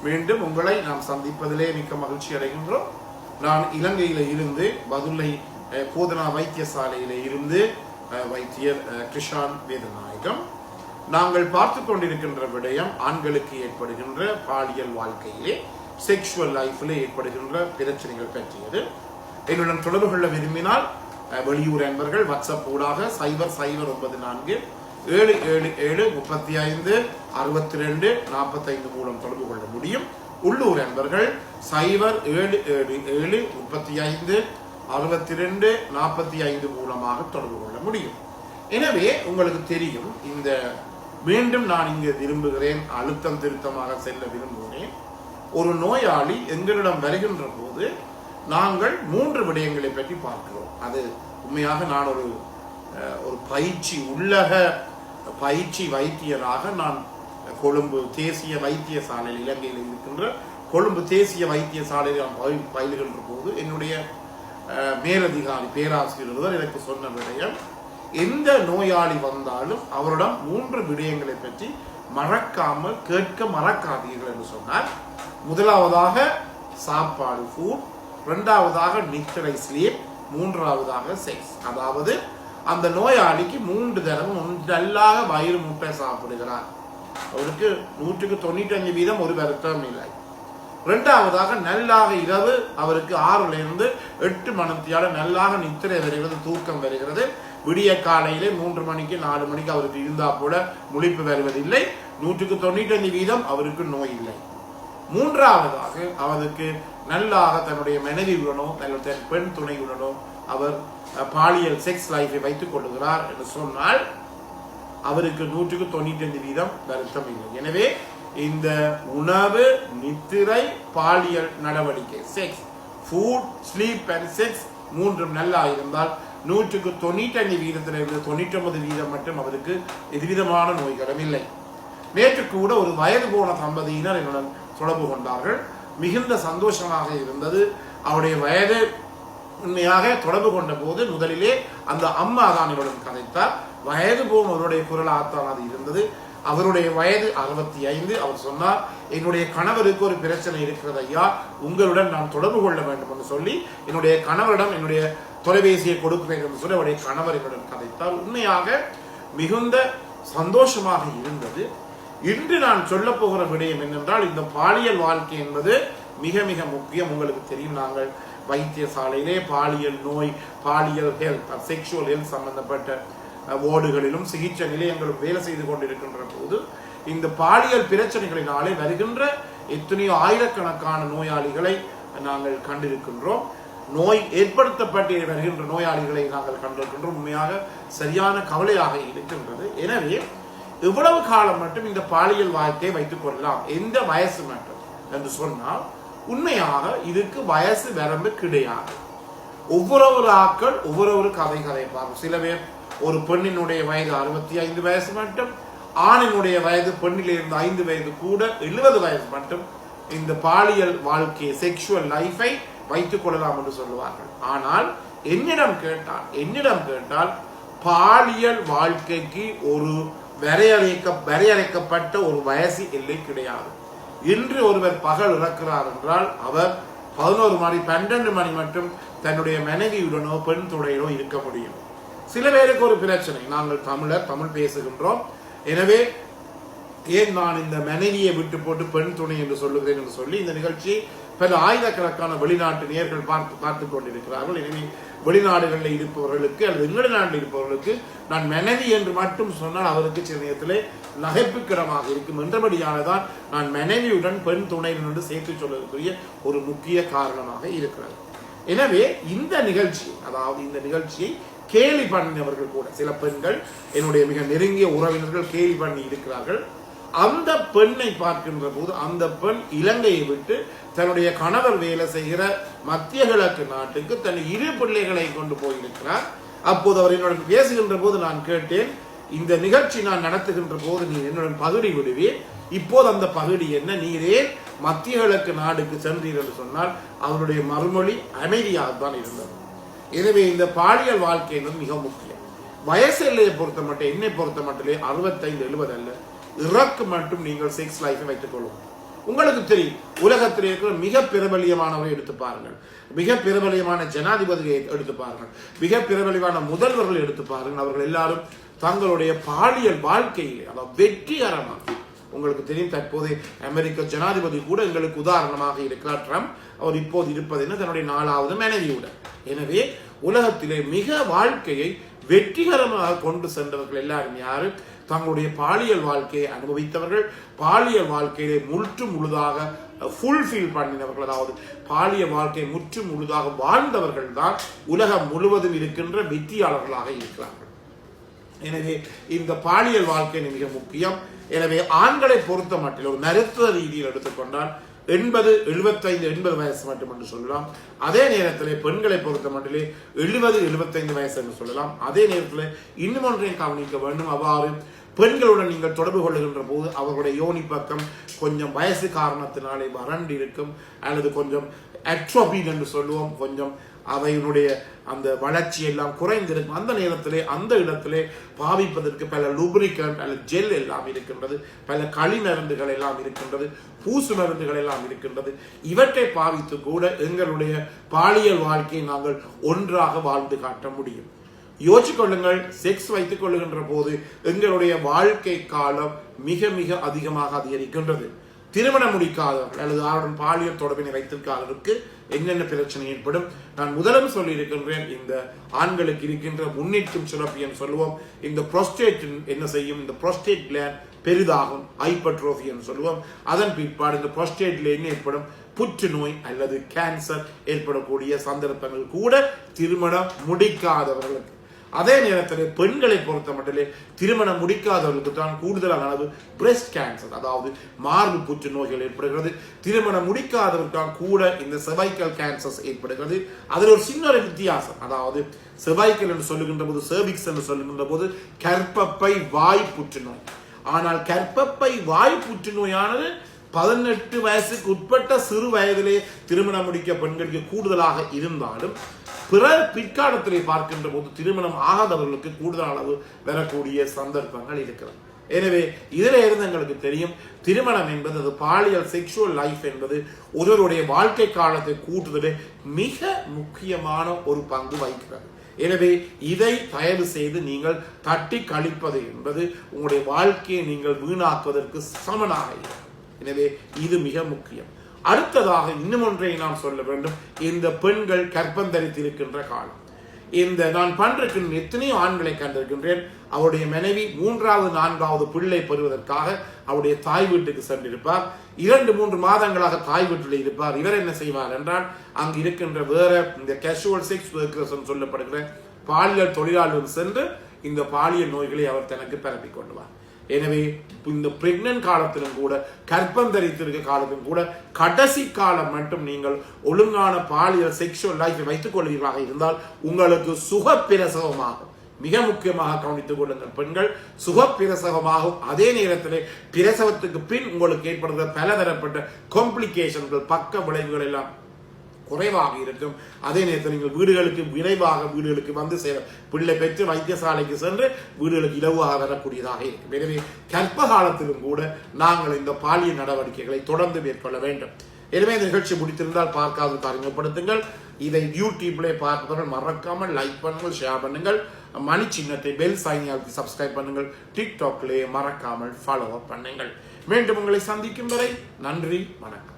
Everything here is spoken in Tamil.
மீண்டும் உங்களை நாம் சந்திப்பதிலே மிக்க மகிழ்ச்சி அடைகின்றோம். நான் இலங்கையில இருந்து பதுளை போதனா வைத்தியசாலையில இருந்து வைத்தியர் கிருஷான் வேதநாயகம். நாங்கள் பார்த்து கொண்டிருக்கின்ற விடயம் ஆண்களுக்கு ஏற்படுகின்ற பாலியல் வாழ்க்கையிலே செக்ஷுவல் லைஃப்ல ஏற்படுகின்ற பிரச்சனைகள் பற்றியது. என்னுடன் தொடர்பு கொள்ள விரும்பினால் வெளியூர் என்பர்கள் வாட்ஸ்அப் ஊடாக 007477356245 மூலம் தொடர்பு கொள்ள முடியும். உள்ளூர் என்பர்கள் 0777356245 மூலமாக தொடர்பு கொள்ள முடியும். எனவே உங்களுக்கு தெரியும், இந்த மீண்டும் நான் இங்கு விரும்புகிறேன், அழுத்தம் திருத்தமாக செல்ல விரும்புகிறேன். ஒரு நோயாளி எங்களிடம் வருகின்ற போது நாங்கள் 3 விடயங்களை பற்றி பார்க்கிறோம். அது உண்மையாக நான் ஒரு பயிற்சி வைத்தியராக நான் கொழும்பு தேசிய வைத்தியசாலையில், இலங்கையில் இருக்கின்ற கொழும்பு தேசிய வைத்தியசாலையில் நான் பயிலுகின்ற போது என்னுடைய மேலதிகாரி பேராசிரியர் எனக்கு சொன்ன விடயம், எந்த நோயாளி வந்தாலும் அவரிடம் 3 விடயங்களை பற்றி மறக்காமல் கேட்க மறக்காதீர்கள் என்று சொன்னார். முதலாவதாக சாப்பாடு ஃபுட், இரண்டாவதாக நித்திரை ஸ்லீப், மூன்றாவதாக செக்ஸ். அதாவது அந்த நோயாளிக்கு 3 தடவை நல்லாக வயிறு முட்டை சாப்பிடுகிறார், அவருக்கு 195% ஒரு வருத்தம் இல்லை. இரண்டாவதாக நல்லாக இரவு அவருக்கு 6 to 8 மணித்தியால நல்லாக நித்திரை வருகிறது, தூக்கம் வருகிறது. விடிய காலையிலே 3 மணிக்கு 4 மணிக்கு அவருக்கு இருந்தா போல முழிப்பு வருவதில்லை. 195% அவருக்கு நோய் இல்லை. மூன்றாவதாக அவருக்கு நல்லாக தன்னுடைய மனைவியுடனோ அல்லது பெண் துணையுடனோ அவர் பாலியல் செக்ஸ் லைஃபை வைத்துக் கொள்ளுகிறார் என்று சொன்னால் அவருக்கு 195% வருத்தம் இல்லை. எனவே இந்த உணவு, நித்திரை, பாலியல் நடவடிக்கை, sex, food, sleep and sex 3 நல்லா இருந்தால் 195%-இருந்து 99% மட்டும் அவருக்கு எதுவிதமான நோய்களும் இல்லை. நேற்று கூட ஒரு வயது போன தம்பதியினர் என்னுடன் தொடர்பு கொண்டார்கள். மிகுந்த சந்தோஷமாக இருந்தது. அவருடைய வயது உண்மையாக தொடர்பு கொண்ட போது முதலிலே அந்த அம்மா தான் என்னுடன் கதைத்தார். வயது போனவருடைய குரலாகத்தான் அது இருந்தது. அவருடைய வயது 65. அவர் சொன்னார், என்னுடைய கணவருக்கு ஒரு பிரச்சனை இருக்கிறது ஐயா, உங்களுடன் நான் தொடர்பு கொள்ள வேண்டும் என்று சொல்லி என்னுடைய கணவரிடம் என்னுடைய தொலைபேசியை கொடுக்கிறேன் என்று சொல்லி அவருடைய கணவர் என்னுடன் கதைத்தார். உண்மையாக மிகுந்த சந்தோஷமாக இருந்தது. இன்று நான் சொல்ல போகிற விடயம் என்னென்றால், இந்த பாலியல் வாழ்க்கை என்பது மிக மிக முக்கியம். உங்களுக்கு தெரியும், நாங்கள் வைத்தியசாலையிலே பாலியல் நோய், பாலியல் ஹெல்த், செக்ஷுவல் ஹெல்த் சம்பந்தப்பட்ட வார்டுகளிலும் சிகிச்சை நிலையங்களும் வேலை செய்து கொண்டிருக்கின்ற போது இந்த பாலியல் பிரச்சனைகளினாலே வருகின்ற எத்தனையோ ஆயிரக்கணக்கான நோயாளிகளை நாங்கள் கண்டிருக்கின்றோம். நோய் ஏற்படுத்தப்பட்டு வருகின்ற நோயாளிகளை நாங்கள் கண்டிருக்கின்றோம். உண்மையாக சரியான கவலையாக இருக்கின்றது. எனவே இவ்வளவு காலம் மட்டும் இந்த பாலியல் வாழ்க்கையை வைத்துக் கொள்ளலாம், எந்த வயசு மட்டும் என்று சொன்னால் உண்மையாக இதுக்கு வயசு வரம்பு கிடையாது. ஒவ்வொரு ஆட்கள் ஒவ்வொரு கதைப்பாங்க. சில பேர் ஒரு பெண்ணினுடைய வயது 65 வயசு மட்டும், ஆணினுடைய வயது பெண்ணிலிருந்து 5 வயது கூட 70 வயசு மட்டும் இந்த பாலியல் வாழ்க்கையை, செக்ஷுவல் லைஃபை வைத்துக் கொள்ளலாம் என்று சொல்லுவார்கள். ஆனால் என்னிடம் கேட்டால் பாலியல் வாழ்க்கைக்கு ஒரு வரையறைக்கப்பட்ட ஒரு வயசு எல்லை கிடையாது. இன்று ஒருவர் பகல் இறக்கிறார் என்றால் அவர் 11 மணி 12 மணி மட்டும் தன்னுடைய மனைவியுடனோ பெண் துணையுடனோ இருக்க முடியும். சில பேருக்கு ஒரு பிரச்சனை, நாங்கள் தமிழ் பேசுகின்றோம், எனவே ஏன் நான் இந்த மனைவியை விட்டு போட்டு பெண் துணை என்று சொல்லுகிறேன் என்று சொல்லி இந்த நிகழ்ச்சி பல ஆயிரக்கணக்கான வெளிநாட்டு நேயர்கள் பார்த்து கொண்டிருக்கிறார்கள். எனவே வெளிநாடுகளில் இருப்பவர்களுக்கு அல்லது வெளிநாட்டில் இருப்பவர்களுக்கு நான் மனைவி என்று மட்டும் சொன்னால் அவருக்கு சில நேரத்திலே நகைப்புக்கிடமாக இருக்கும். என்றபடியானதான் நான் மனைவியுடன் பெண் துணையுடன் என்று சேர்த்து சொல்லக்கூடிய ஒரு முக்கிய காரணமாக இருக்கிறது. எனவே இந்த நிகழ்ச்சியை கேலி பண்ணினவர்கள் கூட, சில பெண்கள், என்னுடைய மிக நெருங்கிய உறவினர்கள் கேலி பண்ணி இருக்கிறார்கள். அந்த பெண்ணை பார்க்கின்ற போது அந்த பெண் இலங்கையை விட்டு தன்னுடைய கணவர் வேலை செய்கிற மத்திய கிழக்கு நாட்டுக்கு தன் 2 பிள்ளைகளை கொண்டு போயிருக்கிறார். அப்போது அவர் என்னுடன் பேசுகின்ற போது நான் கேட்டேன், இந்த நிகழ்ச்சி நான் நடத்துகின்ற போது நீ என்னுடன் பகுடி விடுவேன், இப்போது அந்த பகுதி என்ன, நீரே மத்திய கிழக்கு நாடுக்கு சென்றீர் என்று சொன்னால் அவருடைய மறுமொழி அமைதியாகத்தான் இருந்தது. எனவே இந்த பாலியல் வாழ்க்கை என்பது மிக முக்கியம். வயசு எல்லையை பொறுத்த மட்டும், என்னை பொறுத்த மட்டும் 65-70 அல்ல, இறக்கு மட்டும் நீங்கள் செக்ஸ் லைஃபை வைத்துக் கொள்ளும். உங்களுக்கு தெரியும், உலகத்தில் இருக்கிற மிக பிரபலியமானவரை எடுத்து பாருங்கள், மிக பிரபலியமான ஜனாதிபதியை எடுத்து பாருங்கள், மிக பிரபலியமான முதல்வர்கள் எடுத்து பாருங்கள். அவர்கள் எல்லாரும் தங்களுடைய பாலியல் வாழ்க்கையில் அதாவது வெற்றிகரமாக, உங்களுக்கு தெரியும் தற்போது அமெரிக்க ஜனாதிபதி கூட எங்களுக்கு உதாரணமாக இருக்கிறார் ட்ரம்ப். அவர் இப்போது இருப்பது என்ன, தன்னுடைய 4வது மனைவியுடன். எனவே உலகத்திலே மிக வாழ்க்கையை வெற்றிகரமாக கொண்டு சென்றவர்கள் எல்லாரும் யாரு, தங்களுடைய பாலியல் வாழ்க்கையை அனுபவித்தவர்கள், பாலியல் வாழ்க்கையிலே முற்று முழுதாக ஃபுல்ஃபில் பண்ணினவர்கள், அதாவது பாலியல் வாழ்க்கையை முற்று முழுதாக வாழ்ந்தவர்கள் தான் உலகம் முழுவதும் இருக்கின்ற வெற்றியாளர்களாக இருக்கிறார்கள். எனவே இந்த பாலியல் வாழ்க்கை மிக முக்கியம். எனவே ஆண்களை பொறுத்த மட்டில் ஒரு மருத்துவ ரீதியில் எடுத்துக்கொண்டால் 80, 75, 80 வயசு மட்டும் என்று சொல்லலாம். அதே நேரத்தில் பெண்களை பொறுத்த மட்டிலே 70, 75 வயசு என்று சொல்லலாம். அதே நேரத்தில் இன்னும் ஒன்றையும் கவனிக்க வேண்டும். அவ்வாறு பெண்களுடன் நீங்கள் தொடர்பு கொள்ளுகின்ற போது அவர்களுடைய யோனி பக்கம் கொஞ்சம் வயசு காரணத்தினாலே வறண்டு இருக்கும், அல்லது கொஞ்சம் அட்ரோபீன் என்று சொல்லுவோம், கொஞ்சம் அவையினுடைய அந்த வளர்ச்சி எல்லாம் குறைந்திருக்கும். அந்த நேரத்திலே அந்த இடத்திலே பாவிப்பதற்கு பல லூப்ரிகன்ட் அல்லது ஜெல் எல்லாம் இருக்கின்றது, பல களி மருந்துகள் எல்லாம் இருக்கின்றது, பூசு மருந்துகள் எல்லாம் இருக்கின்றது. இவற்றை பாவித்து கூட எங்களுடைய பாலியல் வாழ்க்கையை நாங்கள் ஒன்றாக வாழ்ந்து காட்ட முடியும். யோசிச்சு கொள்ளுங்கள், செக்ஸ் வைத்துக் கொள்ளுகின்ற போது எங்களுடைய வாழ்க்கை காலம் மிக மிக அதிகமாக அதிகரிக்கின்றது. திருமணம் முடிக்காதவர்கள் அல்லது அவருடன் பாலியல் தொடர்பினை வைத்திருக்காதவருக்கு என்னென்ன பிரச்சனை ஏற்படும் நான் முதலும் சொல்லி இருக்கின்றேன். இந்த ஆண்களுக்கு இருக்கின்ற முன்னேற்றம் சுரப்பி என்று சொல்லுவோம். இந்த புரோஸ்டேட் என்ன செய்யும், இந்த புரோஸ்டேட் கிளாண்ட் பெரிதாகும், ஹைப்பர்ட்ரோஃபி என்று சொல்லுவோம். அதன் பிற்பாடு இந்த புரோஸ்டேட்ல என்ன ஏற்படும், புற்றுநோய் அல்லது கேன்சர் ஏற்படக்கூடிய சந்தர்ப்பங்கள் கூட திருமணம் முடிக்காதவர்களுக்கு. அதே நேரத்தில் பெண்களை பொறுத்த மட்டிலே திருமணம் முடிக்காதவர்களுக்கு தான் கூடுதலான அளவு பிரஸ்ட் கேன்சர், அதாவது மார்பு புற்றுநோய்கள் ஏற்படுகிறது. திருமணம் முடிக்காதவர்களுக்கு தான் கூட இந்த செர்வைக்கல் கேன்சர்ஸ் ஏற்படுகிறது. அதில் ஒரு சின்ன ஒரு வித்தியாசம், அதாவது செர்வைக்கல் என்று சொல்லுகின்ற போது, செர்விக்ஸ் என்று சொல்லுகின்ற போது கர்ப்பப்பை வாய் புற்றுநோய். ஆனால் கர்ப்பப்பை வாய் புற்றுநோயானது 18 வயசுக்கு உட்பட்ட சிறு வயதிலே திருமணம் முடிக்க பெண்களுக்கு கூடுதலாக இருந்தாலும் பிற்காலத்திலே பார்க்கின்ற போது திருமணம் ஆகாதவர்களுக்கு கூடுதல் அளவு வரக்கூடிய சந்தர்ப்பங்கள் இருக்கிறது. எனவே இதில் இருந்து எங்களுக்கு தெரியும், திருமணம் என்பது அது பாலியல் செக்ஷுவல் லைஃப் என்பது ஒருவருடைய வாழ்க்கை காலத்தை கூட்டுதலே மிக முக்கியமான ஒரு பங்கு வகிக்கிறது. எனவே இதை தயவு செய்து நீங்கள் தட்டி கழிப்பது என்பது உங்களுடைய வாழ்க்கையை நீங்கள் வீணாக்குவதற்கு சமனாக. எனவே இது மிக முக்கியம். அடுத்ததாக இன்னும் ஒன்றை நாம் சொல்ல வேண்டும். இந்த பெண்கள் கர்ப்பம் தரித்திருக்கின்ற காலம், இந்த நான் பண்றிருக்கின்ற எத்தனையோ ஆண்களை கண்டிருக்கின்றேன். அவருடைய மனைவி 3வது 4வது பிள்ளை பெறுவதற்காக அவருடைய தாய் வீட்டுக்கு சென்றிருப்பார். 2-3 மாதங்களாக தாய் வீட்டில் இருப்பார். இவர் என்ன செய்வார் என்றால், அங்கு இருக்கின்ற வேற இந்த கேஷுவல் செக்ஸ் ஒர்க்கர்ஸ் சொல்லப்படுகிற பாலியல் தொழிலாளர்கள் சென்று இந்த பாலியல் நோய்களை அவர் தனக்கு பரப்பிக் கொண்டுவார். எனவே இந்த பிரெக்னன்ட் காலத்திலும் கூட, கர்ப்பம் தரித்திருக்க காலத்திலும் கூட, கடைசி காலம் மட்டும் நீங்கள் ஒழுங்கான பாலியல் செக்ஷுவல் லைஃபை வைத்துக் கொள்வீர்களாக இருந்தால் உங்களுக்கு சுகப்பிரசவமாகும். மிக முக்கியமாக கவனித்துக் கொள்ளுங்கள் பெண்கள், சுகப்பிரசவமாகும். அதே நேரத்தில் பிரசவத்துக்கு பின் உங்களுக்கு ஏற்படுகிற பலதரப்பட்ட காம்ப்ளிகேஷன்கள், பக்க விளைவுகள் எல்லாம் குறைவாக இருக்கும். அதே நேரத்தில் நீங்கள் வீடுகளுக்கு வந்து சேர, பிள்ளை பெற்று வைத்தியசாலைக்கு சென்று வீடுகளுக்கு இலவாக வரக்கூடியதாக இருக்கும். எனவே கர்ப்ப காலத்திலும் கூட நாங்கள் இந்த பாலியல் நடவடிக்கைகளை தொடர்ந்து மேற்கொள்ள வேண்டும். எனவே இந்த நிகழ்ச்சி முடித்திருந்தால் பார்க்காத அறிமுகப்படுத்துங்கள். இதை யூடியூப்ல பார்ப்பவர்கள் மறக்காமல் லைக் பண்ணுங்கள், ஷேர் பண்ணுங்கள், மணி சின்னத்தை பெல் சைன் அழுத்தி சப்ஸ்கிரைப் பண்ணுங்கள், டிக்டாக்லே மறக்காமல் ஃபாலோ அப் பண்ணுங்கள். மீண்டும் உங்களை சந்திக்கும் வரை நன்றி, வணக்கம்.